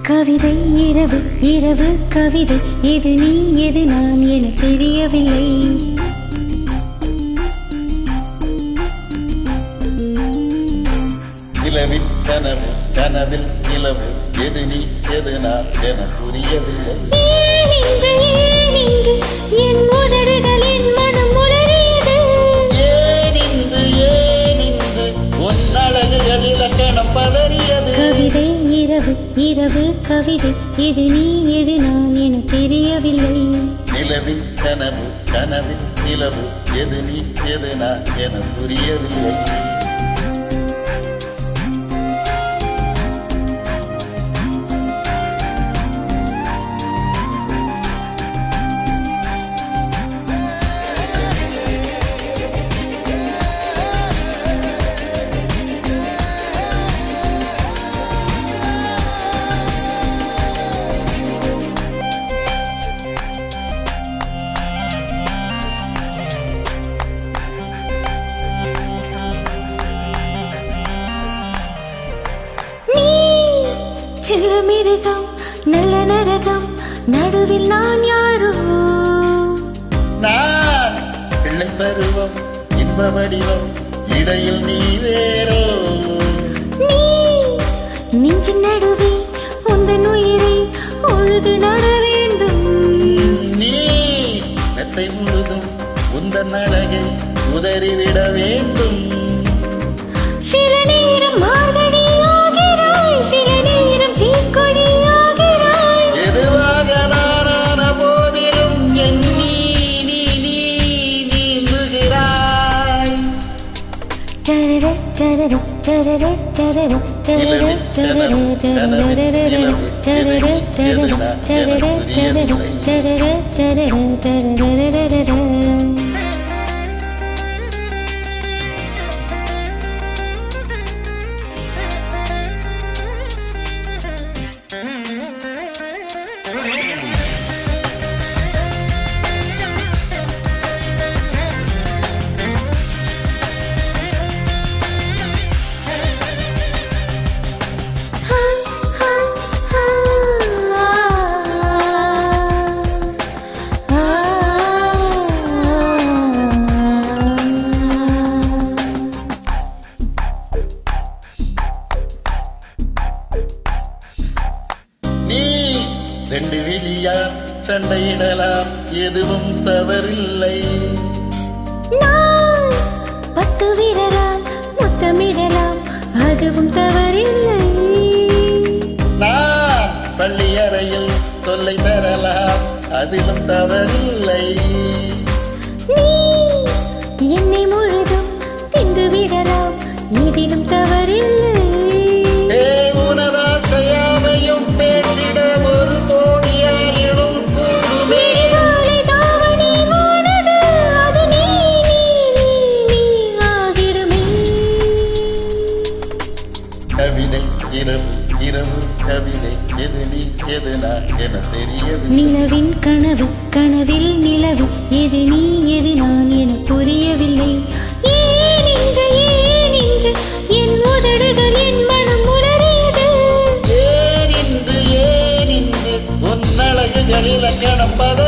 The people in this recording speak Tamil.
கவிதை இரவு இரவு கவிதை எது நீ எது நான் என தெரியவில்லை. நிலவில் கனவு கனவில் நிலவு எது நீ எது நான் என புரியவில்லை. என் உதடுகள் என் மனம் உளறியது. ஏனின்று உன்னழகுகள் இலக்கணம் பதறியது. கவிதை இரவு இரவு கவிதை எது நீ எது நான் என தெரியவில்லை. நிலவில் கனவு கனவில் நிலவு எது நீ எது நான் என புரியவில்லை. சிறுமிருகம் நல்ல நரகம் நடுவில் நான் யாரோ. நான் பிள்ளை பருவம் இன்ப வடிவம் இடையில் நீ வேறோ. நீ நெஞ்சு நடுவே உந்தன் உயிரை உழுது நட வேண்டும். நீ மெத்தை முழுதும் உந்தன் அழகை உதறிவிட வேண்டும். சில நேரம் மார்கழி ஆகிறாய், சில நேரம் தீக்கொடி ஆகிறாய். எதுவாக நானான போதிலும் என் நீந்துகிறாய். டரர டரர டரர டரர டரர டரர டரர டரர டரர டரர டரர. நீ ரெண்டு விழியா சண்டையிடலாம் எதுவும் தவறில்லை. நான் 10 விரலால் முத்தமிடலாம் அதுவும் தவறில்லை. நான் பள்ளி அறையில் தொல்லை தரலாம் அதிலும் தவறில்லை. நீ என்னை முழுதும் தின்று விடலாம் இதிலும் தவறில்லை. உனதாசையாமையும் பேசிட ஒரு கோடியாயினும் விழிவாலை தாவணி மானது அது நீ ஆகிடுமே. கவிதை இரவு இரவு கவிதை எது நீ எது நான் என தெரியவில்லை. நிலவின் கனவு கனவில் நிலவு எது நீ எது நான் என புரியவில்லை. ஏனின்று என் உதடுகள் என் மனம் உளறியது. ஏனின்று உன்னழகுகள் இலக்கணம் பத